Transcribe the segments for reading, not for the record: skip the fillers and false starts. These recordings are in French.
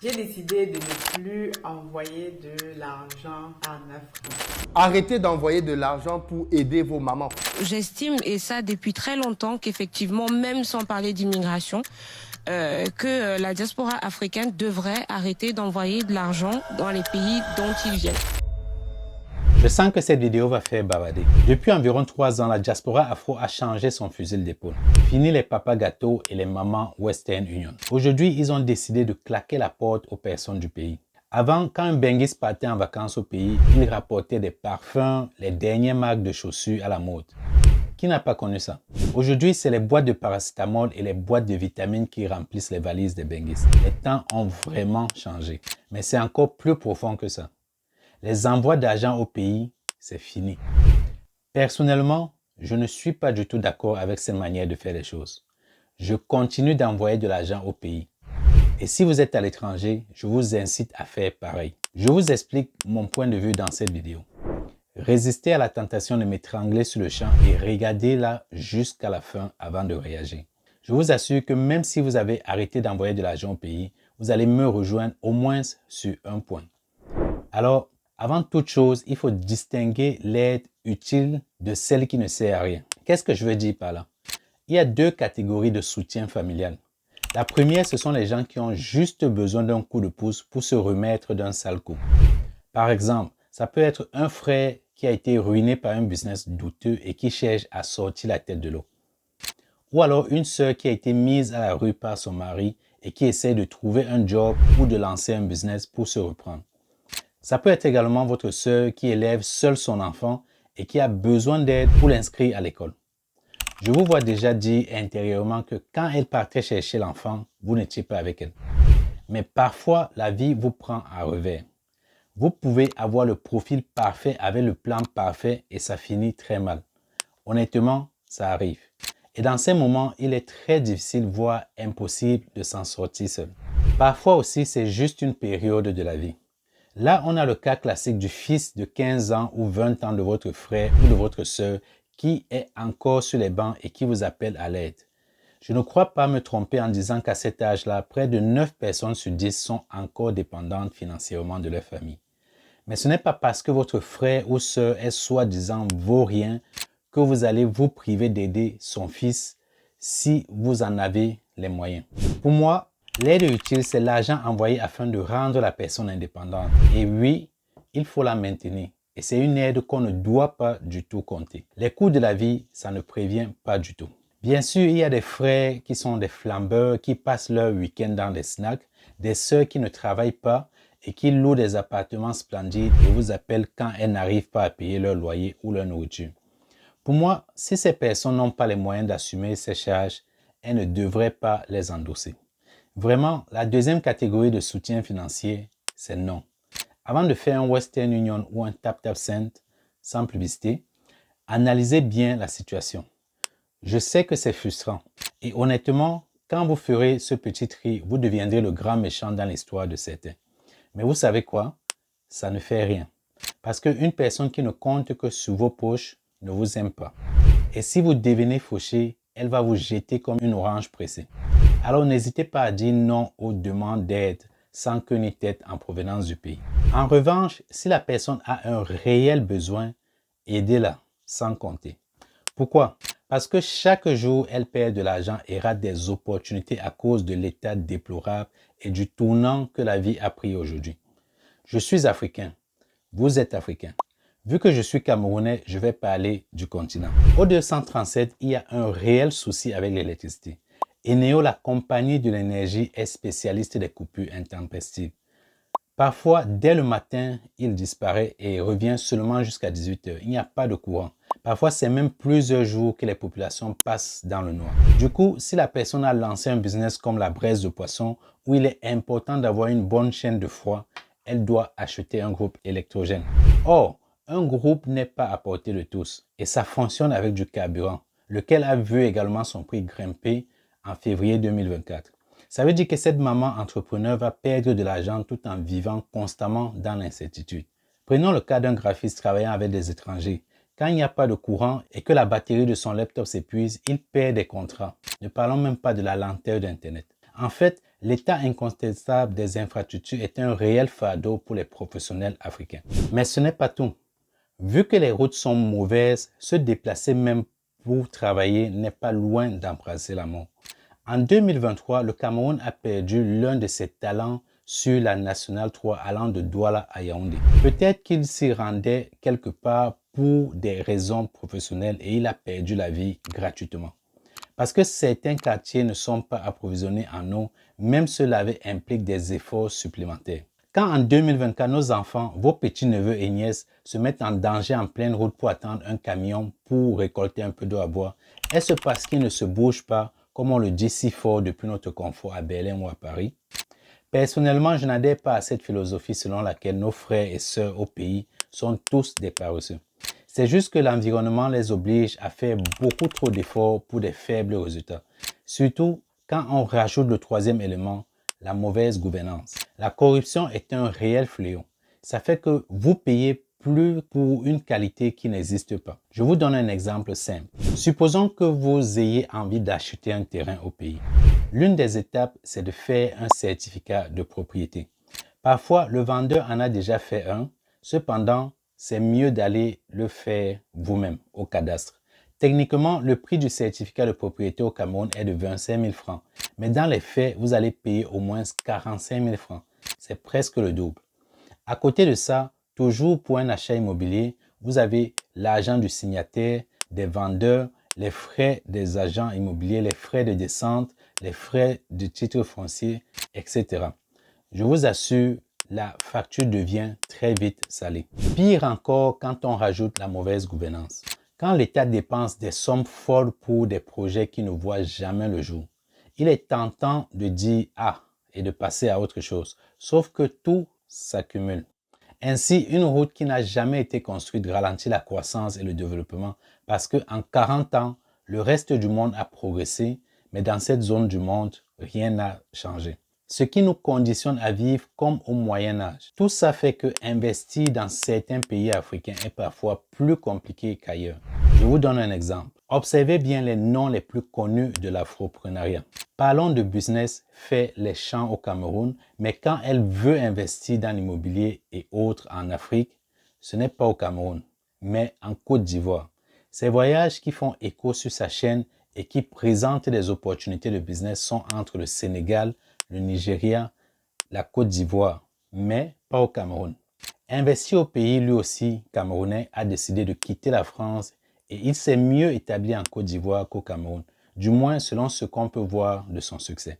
J'ai décidé de ne plus envoyer de l'argent en Afrique. Arrêtez d'envoyer de l'argent pour aider vos mamans. J'estime, et ça depuis très longtemps, qu'effectivement, même sans parler d'immigration, que la diaspora africaine devrait arrêter d'envoyer de l'argent dans les pays dont ils viennent. Je sens que cette vidéo va faire bavarder. Depuis environ 3 ans, la diaspora afro a changé son fusil d'épaule. Fini les papas gâteaux et les mamans Western Union. Aujourd'hui, ils ont décidé de claquer la porte aux personnes du pays. Avant, quand un benguis partait en vacances au pays, il rapportait des parfums, les dernières marques de chaussures à la mode. Qui n'a pas connu ça? Aujourd'hui, c'est les boîtes de paracétamol et les boîtes de vitamines qui remplissent les valises des benguis. Les temps ont vraiment changé, mais c'est encore plus profond que ça. Les envois d'argent au pays, c'est fini. Personnellement, je ne suis pas du tout d'accord avec cette manière de faire les choses. Je continue d'envoyer de l'argent au pays. Et si vous êtes à l'étranger, je vous incite à faire pareil. Je vous explique mon point de vue dans cette vidéo. Résistez à la tentation de m'étrangler sur le champ et regardez-la jusqu'à la fin avant de réagir. Je vous assure que même si vous avez arrêté d'envoyer de l'argent au pays, vous allez me rejoindre au moins sur un point. Alors, avant toute chose, il faut distinguer l'aide utile de celle qui ne sert à rien. Qu'est-ce que je veux dire par là? Il y a deux catégories de soutien familial. La première, ce sont les gens qui ont juste besoin d'un coup de pouce pour se remettre d'un sale coup. Par exemple, ça peut être un frère qui a été ruiné par un business douteux et qui cherche à sortir la tête de l'eau. Ou alors une sœur qui a été mise à la rue par son mari et qui essaie de trouver un job ou de lancer un business pour se reprendre. Ça peut être également votre sœur qui élève seule son enfant et qui a besoin d'aide pour l'inscrire à l'école. Je vous vois déjà dire intérieurement que quand elle partait chercher l'enfant, vous n'étiez pas avec elle. Mais parfois, la vie vous prend à revers. Vous pouvez avoir le profil parfait avec le plan parfait et ça finit très mal. Honnêtement, ça arrive. Et dans ces moments, il est très difficile, voire impossible de s'en sortir seul. Parfois aussi, c'est juste une période de la vie. Là, on a le cas classique du fils de 15 ans ou 20 ans de votre frère ou de votre sœur qui est encore sur les bancs et qui vous appelle à l'aide. Je ne crois pas me tromper en disant qu'à cet âge-là, près de 9 personnes sur 10 sont encore dépendantes financièrement de leur famille. Mais ce n'est pas parce que votre frère ou sœur est soi-disant vaurien que vous allez vous priver d'aider son fils si vous en avez les moyens. Pour moi, l'aide utile, c'est l'argent envoyé afin de rendre la personne indépendante. Et oui, il faut la maintenir. Et c'est une aide qu'on ne doit pas du tout compter. Les coûts de la vie, ça ne prévient pas du tout. Bien sûr, il y a des frères qui sont des flambeurs, qui passent leur week-end dans des snacks, des sœurs qui ne travaillent pas et qui louent des appartements splendides et vous appellent quand elles n'arrivent pas à payer leur loyer ou leur nourriture. Pour moi, si ces personnes n'ont pas les moyens d'assumer ces charges, elles ne devraient pas les endosser. Vraiment, la deuxième catégorie de soutien financier, c'est non. Avant de faire un Western Union ou un TapTapSend sans publicité, analysez bien la situation. Je sais que c'est frustrant et honnêtement, quand vous ferez ce petit tri, vous deviendrez le grand méchant dans l'histoire de certains. Mais vous savez quoi? Ça ne fait rien. Parce qu'une personne qui ne compte que sur vos poches ne vous aime pas. Et si vous devenez fauché, elle va vous jeter comme une orange pressée. Alors n'hésitez pas à dire non aux demandes d'aide sans queue ni tête en provenance du pays. En revanche, si la personne a un réel besoin, aidez-la sans compter. Pourquoi? Parce que chaque jour, elle perd de l'argent et rate des opportunités à cause de l'état déplorable et du tournant que la vie a pris aujourd'hui. Je suis africain. Vous êtes africain. Vu que je suis camerounais, je vais parler du continent. Au 237, il y a un réel souci avec l'électricité. Eneo, la compagnie de l'énergie, est spécialiste des coupures intempestives. Parfois, dès le matin, il disparaît et revient seulement jusqu'à 18 heures. Il n'y a pas de courant. Parfois, c'est même plusieurs jours que les populations passent dans le noir. Du coup, si la personne a lancé un business comme la braise de poisson, où il est important d'avoir une bonne chaîne de froid, elle doit acheter un groupe électrogène. Or, un groupe n'est pas à portée de tous et ça fonctionne avec du carburant, lequel a vu également son prix grimper en février 2024. Ça veut dire que cette maman entrepreneur va perdre de l'argent tout en vivant constamment dans l'incertitude. Prenons le cas d'un graphiste travaillant avec des étrangers. Quand il n'y a pas de courant et que la batterie de son laptop s'épuise, il perd des contrats. Ne parlons même pas de la lenteur d'Internet. En fait, l'état incontestable des infrastructures est un réel fardeau pour les professionnels africains. Mais ce n'est pas tout. Vu que les routes sont mauvaises, se déplacer même pour travailler n'est pas loin d'embrasser la mort. En 2023, le Cameroun a perdu l'un de ses talents sur la Nationale 3 allant de Douala à Yaoundé. Peut-être qu'il s'y rendait quelque part pour des raisons professionnelles et il a perdu la vie gratuitement. Parce que certains quartiers ne sont pas approvisionnés en eau, même se laver implique des efforts supplémentaires. Quand en 2024, nos enfants, vos petits-neveux et nièces, se mettent en danger en pleine route pour attendre un camion pour récolter un peu d'eau à boire, est-ce parce qu'ils ne se bougent pas, comme on le dit si fort depuis notre confort à Berlin ou à Paris? Personnellement, je n'adhère pas à cette philosophie selon laquelle nos frères et sœurs au pays sont tous des paresseux. C'est juste que l'environnement les oblige à faire beaucoup trop d'efforts pour des faibles résultats. Surtout quand on rajoute le troisième élément, la mauvaise gouvernance. La corruption est un réel fléau. Ça fait que vous payez plus pour une qualité qui n'existe pas. Je vous donne un exemple simple. Supposons que vous ayez envie d'acheter un terrain au pays. L'une des étapes, c'est de faire un certificat de propriété. Parfois, le vendeur en a déjà fait un. Cependant, c'est mieux d'aller le faire vous-même au cadastre. Techniquement, le prix du certificat de propriété au Cameroun est de 25 000 francs. Mais dans les faits, vous allez payer au moins 45 000 francs. C'est presque le double. À côté de ça, toujours pour un achat immobilier, vous avez l'argent du signataire, des vendeurs, les frais des agents immobiliers, les frais de descente, les frais du titre foncier, etc. Je vous assure, la facture devient très vite salée. Pire encore quand on rajoute la mauvaise gouvernance. Quand l'État dépense des sommes folles pour des projets qui ne voient jamais le jour, il est tentant de dire « ah » et de passer à autre chose. Sauf que tout s'accumule. Ainsi, une route qui n'a jamais été construite ralentit la croissance et le développement parce qu'en 40 ans, le reste du monde a progressé, mais dans cette zone du monde, rien n'a changé. Ce qui nous conditionne à vivre comme au Moyen-Âge. Tout ça fait que investir dans certains pays africains est parfois plus compliqué qu'ailleurs. Je vous donne un exemple. Observez bien les noms les plus connus de l'afropreneuriat. Parlons de business fait les champs au Cameroun, mais quand elle veut investir dans l'immobilier et autres en Afrique, ce n'est pas au Cameroun, mais en Côte d'Ivoire. Ces voyages qui font écho sur sa chaîne et qui présentent des opportunités de business sont entre le Sénégal, le Nigeria, la Côte d'Ivoire, mais pas au Cameroun. Investir au pays, lui aussi, camerounais, a décidé de quitter la France et il s'est mieux établi en Côte d'Ivoire qu'au Cameroun, du moins selon ce qu'on peut voir de son succès.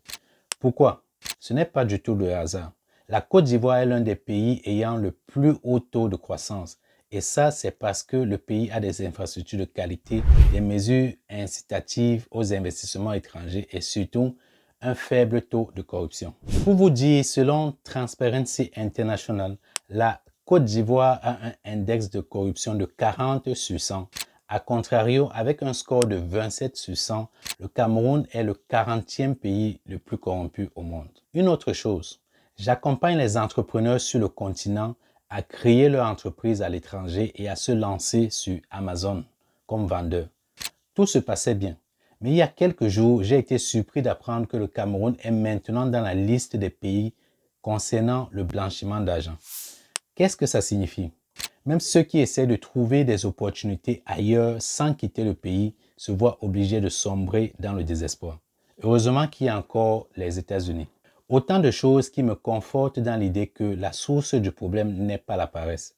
Pourquoi? Ce n'est pas du tout le hasard. La Côte d'Ivoire est l'un des pays ayant le plus haut taux de croissance. Et ça, c'est parce que le pays a des infrastructures de qualité, des mesures incitatives aux investissements étrangers et surtout un faible taux de corruption. Pour vous dire, selon Transparency International, la Côte d'Ivoire a un index de corruption de 40 sur 100. A contrario, avec un score de 27 sur 100, le Cameroun est le 40e pays le plus corrompu au monde. Une autre chose, j'accompagne les entrepreneurs sur le continent à créer leur entreprise à l'étranger et à se lancer sur Amazon comme vendeur. Tout se passait bien. Mais il y a quelques jours, j'ai été surpris d'apprendre que le Cameroun est maintenant dans la liste des pays concernant le blanchiment d'argent. Qu'est-ce que ça signifie? Même ceux qui essaient de trouver des opportunités ailleurs sans quitter le pays se voient obligés de sombrer dans le désespoir. Heureusement qu'il y a encore les États-Unis. Autant de choses qui me confortent dans l'idée que la source du problème n'est pas la paresse.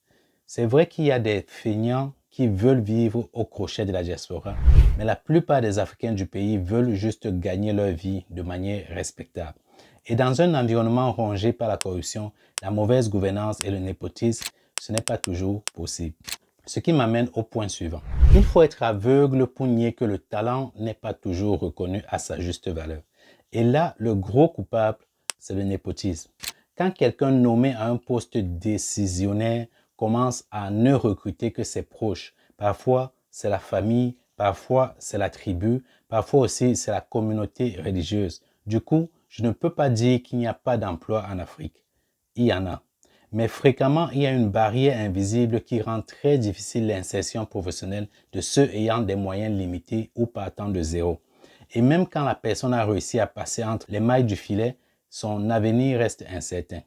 C'est vrai qu'il y a des feignants qui veulent vivre au crochet de la diaspora, mais la plupart des Africains du pays veulent juste gagner leur vie de manière respectable. Et dans un environnement rongé par la corruption, la mauvaise gouvernance et le népotisme, ce n'est pas toujours possible. Ce qui m'amène au point suivant. Il faut être aveugle pour nier que le talent n'est pas toujours reconnu à sa juste valeur. Et là, le gros coupable, c'est le népotisme. Quand quelqu'un nommé à un poste décisionnaire commence à ne recruter que ses proches, parfois c'est la famille, parfois c'est la tribu, parfois aussi c'est la communauté religieuse. Du coup, je ne peux pas dire qu'il n'y a pas d'emploi en Afrique. Il y en a. Mais fréquemment, il y a une barrière invisible qui rend très difficile l'insertion professionnelle de ceux ayant des moyens limités ou partant de zéro. Et même quand la personne a réussi à passer entre les mailles du filet, son avenir reste incertain.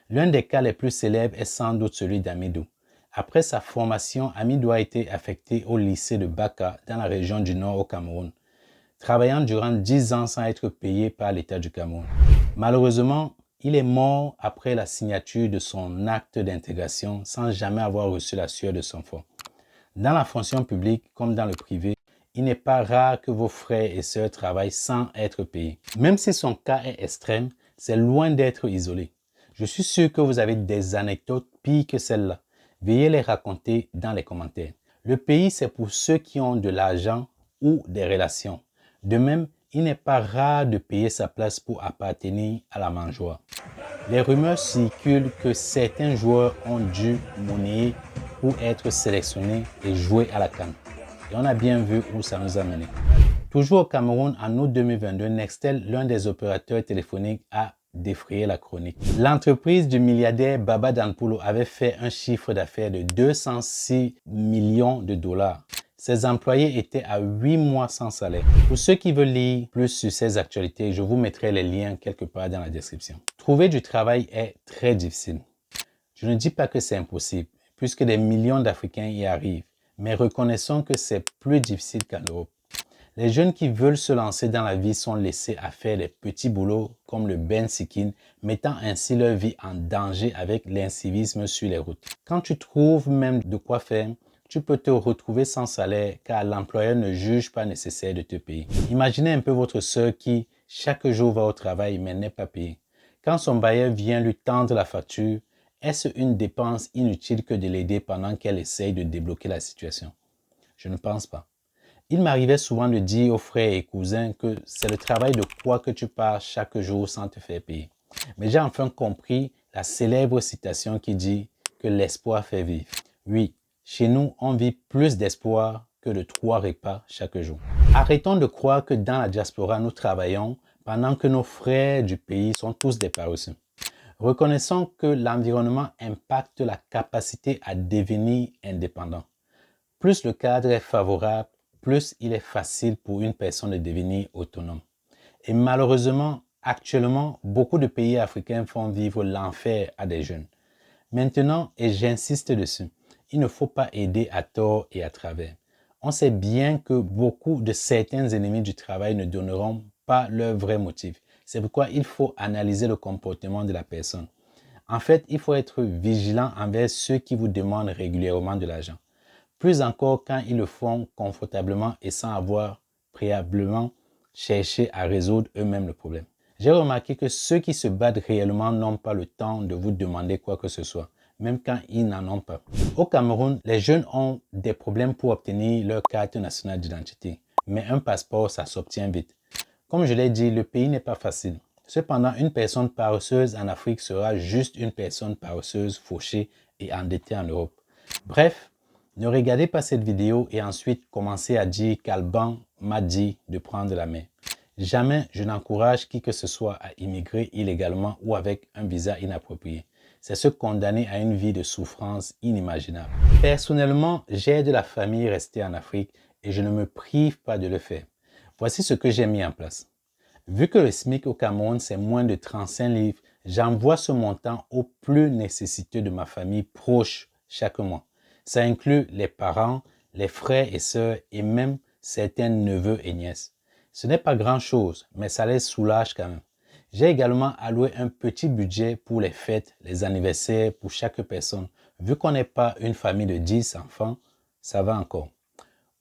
L'un des cas les plus célèbres est sans doute celui d'Amidou. Après sa formation, Amidou a été affecté au lycée de Baka dans la région du Nord au Cameroun, travaillant durant 10 ans sans être payé par l'État du Cameroun. Malheureusement, il est mort après la signature de son acte d'intégration sans jamais avoir reçu la sueur de son front. Dans la fonction publique comme dans le privé, il n'est pas rare que vos frères et sœurs travaillent sans être payés. Même si son cas est extrême, c'est loin d'être isolé. Je suis sûr que vous avez des anecdotes pires que celle-là. Veuillez les raconter dans les commentaires. Le pays, c'est pour ceux qui ont de l'argent ou des relations. De même, il n'est pas rare de payer sa place pour appartenir à la mangeoire. Les rumeurs circulent que certains joueurs ont dû monnayer pour être sélectionnés et jouer à la CAN. Et on a bien vu où ça nous a mené. Toujours au Cameroun, en août 2022, Nextel, l'un des opérateurs téléphoniques, a défrayé la chronique. L'entreprise du milliardaire Baba Danpulo avait fait un chiffre d'affaires de 206 millions de dollars. Ses employés étaient à 8 mois sans salaire. Pour ceux qui veulent lire plus sur ces actualités, je vous mettrai les liens quelque part dans la description. Trouver du travail est très difficile. Je ne dis pas que c'est impossible, puisque des millions d'Africains y arrivent, mais reconnaissons que c'est plus difficile qu'en Europe. Les jeunes qui veulent se lancer dans la vie sont laissés à faire des petits boulots comme le Ben Sikin, mettant ainsi leur vie en danger avec l'incivisme sur les routes. Quand tu trouves même de quoi faire, tu peux te retrouver sans salaire car l'employeur ne juge pas nécessaire de te payer. Imaginez un peu votre sœur qui, chaque jour, va au travail mais n'est pas payée. Quand son bailleur vient lui tendre la facture, est-ce une dépense inutile que de l'aider pendant qu'elle essaye de débloquer la situation? Je ne pense pas. Il m'arrivait souvent de dire aux frères et cousins que c'est le travail de quoi que tu pars chaque jour sans te faire payer. Mais j'ai enfin compris la célèbre citation qui dit que l'espoir fait vivre. Oui, chez nous, on vit plus d'espoir que de 3 repas chaque jour. Arrêtons de croire que dans la diaspora, nous travaillons pendant que nos frères du pays sont tous des paresseux. Reconnaissons que l'environnement impacte la capacité à devenir indépendant. Plus le cadre est favorable, plus il est facile pour une personne de devenir autonome. Et malheureusement, actuellement, beaucoup de pays africains font vivre l'enfer à des jeunes. Maintenant, et j'insiste dessus, il ne faut pas aider à tort et à travers. On sait bien que beaucoup de certains ennemis du travail ne donneront pas leur vrai motif. C'est pourquoi il faut analyser le comportement de la personne. En fait, il faut être vigilant envers ceux qui vous demandent régulièrement de l'argent. Plus encore quand ils le font confortablement et sans avoir préalablement cherché à résoudre eux-mêmes le problème. J'ai remarqué que ceux qui se battent réellement n'ont pas le temps de vous demander quoi que ce soit, même quand ils n'en ont pas. Au Cameroun, les jeunes ont des problèmes pour obtenir leur carte nationale d'identité, mais un passeport, ça s'obtient vite. Comme je l'ai dit, le pays n'est pas facile. Cependant, une personne paresseuse en Afrique sera juste une personne paresseuse, fauchée et endettée en Europe. Bref, ne regardez pas cette vidéo et ensuite commencez à dire qu'Alban m'a dit de prendre la main. Jamais je n'encourage qui que ce soit à immigrer illégalement ou avec un visa inapproprié. C'est se condamner à une vie de souffrance inimaginable. Personnellement, j'aide la famille restée en Afrique et je ne me prive pas de le faire. Voici ce que j'ai mis en place. Vu que le SMIC au Cameroun, c'est moins de 35 livres, j'envoie ce montant aux plus nécessiteux de ma famille proche chaque mois. Ça inclut les parents, les frères et sœurs et même certains neveux et nièces. Ce n'est pas grand-chose, mais ça les soulage quand même. J'ai également alloué un petit budget pour les fêtes, les anniversaires pour chaque personne. Vu qu'on n'est pas une famille de 10 enfants, ça va encore.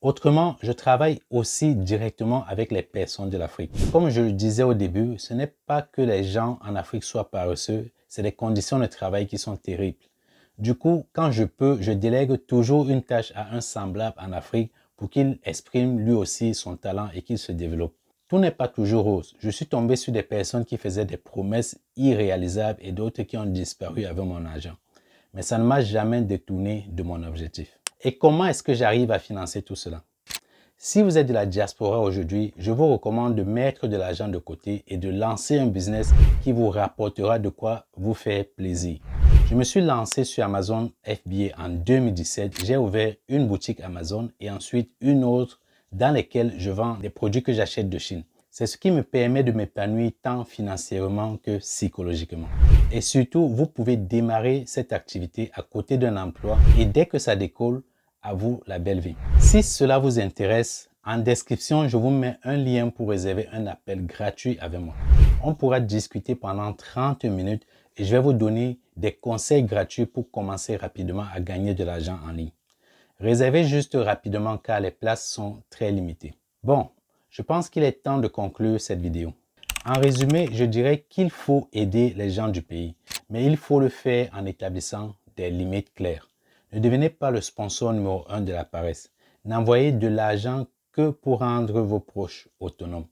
Autrement, je travaille aussi directement avec les personnes de l'Afrique. Comme je le disais au début, ce n'est pas que les gens en Afrique soient paresseux, c'est les conditions de travail qui sont terribles. Du coup, quand je peux, je délègue toujours une tâche à un semblable en Afrique pour qu'il exprime lui aussi son talent et qu'il se développe. Tout n'est pas toujours rose. Je suis tombé sur des personnes qui faisaient des promesses irréalisables et d'autres qui ont disparu avec mon argent. Mais ça ne m'a jamais détourné de mon objectif. Et comment est-ce que j'arrive à financer tout cela? Si vous êtes de la diaspora aujourd'hui, je vous recommande de mettre de l'argent de côté et de lancer un business qui vous rapportera de quoi vous faire plaisir. Je me suis lancé sur Amazon FBA en 2017. J'ai ouvert une boutique Amazon et ensuite une autre dans lesquels je vends des produits que j'achète de Chine. C'est ce qui me permet de m'épanouir tant financièrement que psychologiquement. Et surtout, vous pouvez démarrer cette activité à côté d'un emploi et dès que ça décolle, à vous la belle vie. Si cela vous intéresse, en description, je vous mets un lien pour réserver un appel gratuit avec moi. On pourra discuter pendant 30 minutes et je vais vous donner des conseils gratuits pour commencer rapidement à gagner de l'argent en ligne. Réservez juste rapidement car les places sont très limitées. Bon, je pense qu'il est temps de conclure cette vidéo. En résumé, je dirais qu'il faut aider les gens du pays, mais il faut le faire en établissant des limites claires. Ne devenez pas le sponsor numéro 1 de la paresse. N'envoyez de l'argent que pour rendre vos proches autonomes.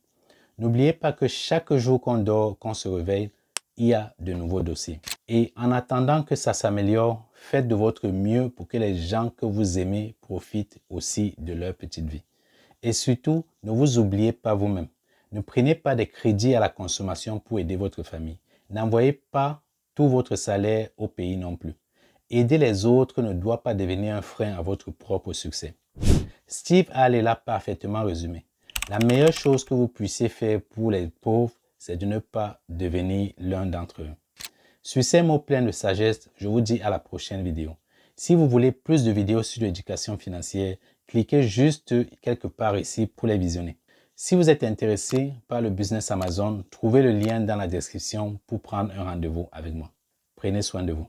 N'oubliez pas que chaque jour qu'on dort, qu'on se réveille, il y a de nouveaux dossiers. Et en attendant que ça s'améliore, faites de votre mieux pour que les gens que vous aimez profitent aussi de leur petite vie. Et surtout, ne vous oubliez pas vous-même. Ne prenez pas des crédits à la consommation pour aider votre famille. N'envoyez pas tout votre salaire au pays non plus. Aider les autres ne doit pas devenir un frein à votre propre succès. Steve Hall l'a parfaitement résumé. La meilleure chose que vous puissiez faire pour les pauvres, c'est de ne pas devenir l'un d'entre eux. Sur ces mots pleins de sagesse, je vous dis à la prochaine vidéo. Si vous voulez plus de vidéos sur l'éducation financière, cliquez juste quelque part ici pour les visionner. Si vous êtes intéressé par le business Amazon, trouvez le lien dans la description pour prendre un rendez-vous avec moi. Prenez soin de vous.